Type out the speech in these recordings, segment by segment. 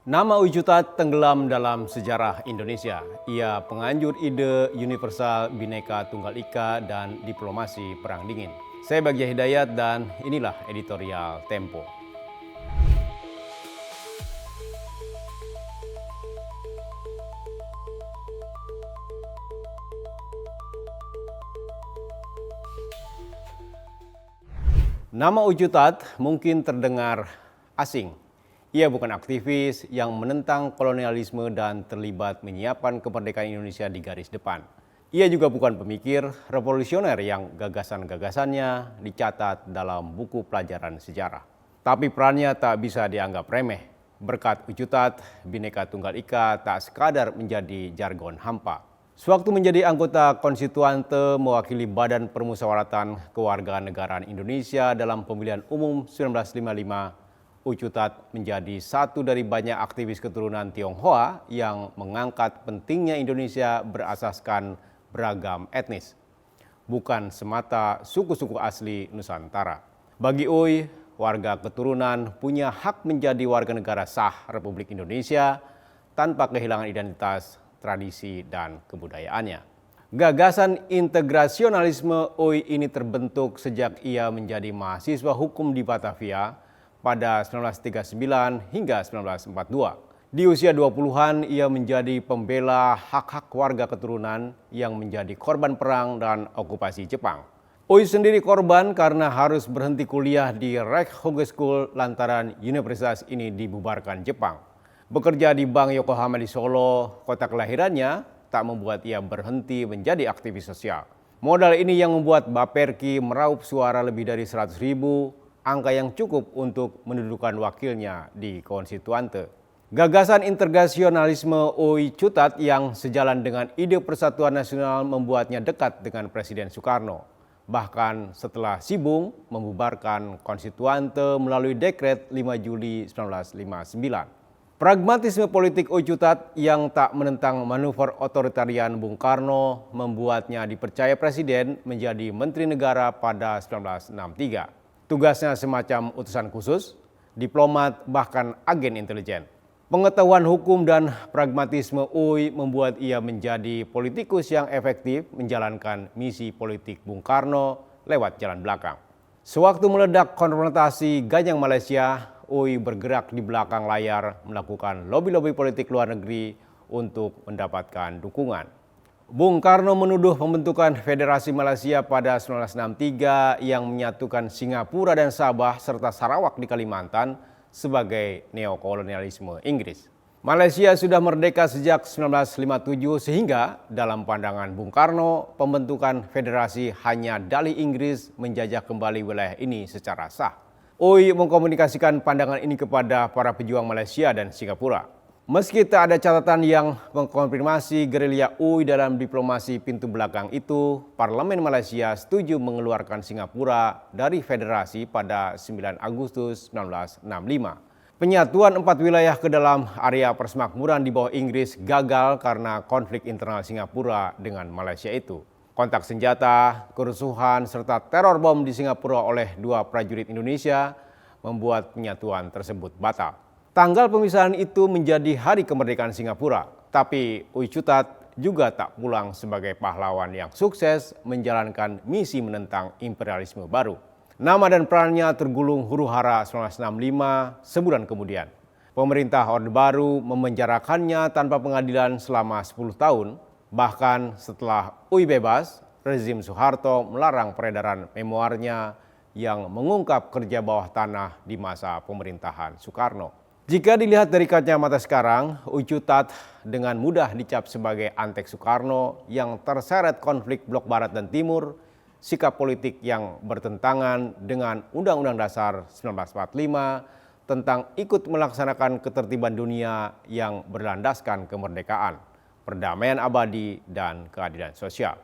Nama Ujutat tenggelam dalam sejarah Indonesia. Ia penganjur ide universal Bhinneka Tunggal Ika dan diplomasi Perang Dingin. Saya Bagja Hidayat dan inilah editorial Tempo. Nama Ujutat mungkin terdengar asing. Ia bukan aktivis yang menentang kolonialisme dan terlibat menyiapkan kemerdekaan Indonesia di garis depan. Ia juga bukan pemikir revolusioner yang gagasan-gagasannya dicatat dalam buku pelajaran sejarah. Tapi perannya tak bisa dianggap remeh. Berkat Ujutat, Bhinneka Tunggal Ika tak sekadar menjadi jargon hampa. Sewaktu menjadi anggota konstituante mewakili Badan Permusyawaratan Kewarganegaraan Indonesia dalam pemilihan umum 1955, Ujutat menjadi satu dari banyak aktivis keturunan Tionghoa yang mengangkat pentingnya Indonesia berasaskan beragam etnis, bukan semata suku-suku asli Nusantara. Bagi Uy, warga keturunan punya hak menjadi warga negara sah Republik Indonesia tanpa kehilangan identitas, tradisi, dan kebudayaannya. Gagasan integrasionalisme Uy ini terbentuk sejak ia menjadi mahasiswa hukum di Batavia pada 1939 hingga 1942. Di usia 20-an ia menjadi pembela hak-hak warga keturunan yang menjadi korban perang dan okupasi Jepang. Uy sendiri korban karena harus berhenti kuliah di Rijkshogeschool lantaran universitas ini dibubarkan Jepang. Bekerja di Bank Yokohama di Solo, kota kelahirannya, tak membuat ia berhenti menjadi aktivis sosial. Modal ini yang membuat Baperki meraup suara lebih dari 100.000, angka yang cukup untuk mendudukan wakilnya di konstituante. Gagasan integrasionalisme Ujutat yang sejalan dengan ide persatuan nasional membuatnya dekat dengan Presiden Soekarno. Bahkan setelah Sibung membubarkan konstituante melalui dekret 5 Juli 1959. Pragmatisme politik Ujutat yang tak menentang manuver otoritarian Bung Karno membuatnya dipercaya Presiden menjadi Menteri Negara pada 1963. Tugasnya semacam utusan khusus, diplomat, bahkan agen intelijen. Pengetahuan hukum dan pragmatisme Uy membuat ia menjadi politikus yang efektif menjalankan misi politik Bung Karno lewat jalan belakang. Sewaktu meledak konfrontasi Ganyang Malaysia, Uy bergerak di belakang layar melakukan lobi-lobi politik luar negeri untuk mendapatkan dukungan. Bung Karno menuduh pembentukan Federasi Malaysia pada 1963 yang menyatukan Singapura dan Sabah serta Sarawak di Kalimantan sebagai neokolonialisme Inggris. Malaysia sudah merdeka sejak 1957 sehingga dalam pandangan Bung Karno pembentukan federasi hanya dalih Inggris menjajah kembali wilayah ini secara sah. Uy mengkomunikasikan pandangan ini kepada para pejuang Malaysia dan Singapura. Meski tak ada catatan yang mengkonfirmasi gerilya Uy dalam diplomasi pintu belakang itu, Parlemen Malaysia setuju mengeluarkan Singapura dari federasi pada 9 Agustus 1965. Penyatuan 4 wilayah ke dalam area persemakmuran di bawah Inggris gagal karena konflik internal Singapura dengan Malaysia itu. Kontak senjata, kerusuhan, serta teror bom di Singapura oleh 2 prajurit Indonesia membuat penyatuan tersebut batal. Tanggal pemisahan itu menjadi hari kemerdekaan Singapura, tapi Ujutat juga tak pulang sebagai pahlawan yang sukses menjalankan misi menentang imperialisme baru. Nama dan perannya tergulung huru-hara 1965 sebulan kemudian. Pemerintah Orde Baru memenjarakannya tanpa pengadilan selama 10 tahun, bahkan setelah Uy bebas, rezim Soeharto melarang peredaran memoarnya yang mengungkap kerja bawah tanah di masa pemerintahan Soekarno. Jika dilihat dari kacamata sekarang, Ujutat dengan mudah dicap sebagai antek Soekarno yang terseret konflik Blok Barat dan Timur, sikap politik yang bertentangan dengan Undang-Undang Dasar 1945 tentang ikut melaksanakan ketertiban dunia yang berlandaskan kemerdekaan, perdamaian abadi, dan keadilan sosial.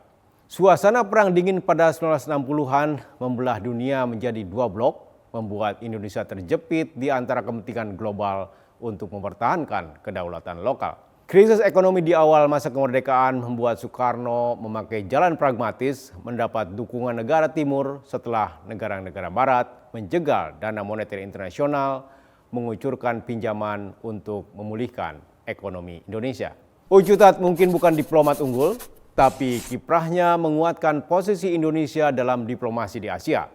Suasana Perang Dingin pada 1960-an membelah dunia menjadi 2 blok, membuat Indonesia terjepit di antara kepentingan global untuk mempertahankan kedaulatan lokal. Krisis ekonomi di awal masa kemerdekaan membuat Soekarno memakai jalan pragmatis mendapat dukungan negara timur setelah negara-negara barat menjegal dana moneter internasional mengucurkan pinjaman untuk memulihkan ekonomi Indonesia. Ucutat mungkin bukan diplomat unggul, tapi kiprahnya menguatkan posisi Indonesia dalam diplomasi di Asia.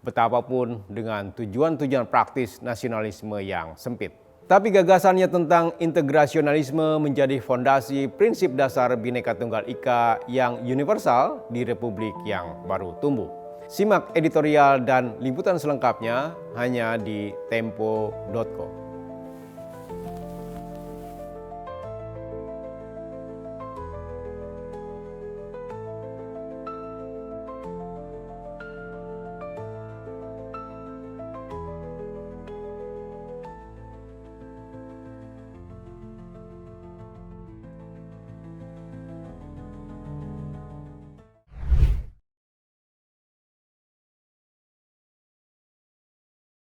Betapapun dengan tujuan-tujuan praktis nasionalisme yang sempit. Tapi gagasannya tentang integrasionalisme menjadi fondasi prinsip dasar Bhinneka Tunggal Ika yang universal di Republik yang baru tumbuh. Simak editorial dan liputan selengkapnya hanya di tempo.co.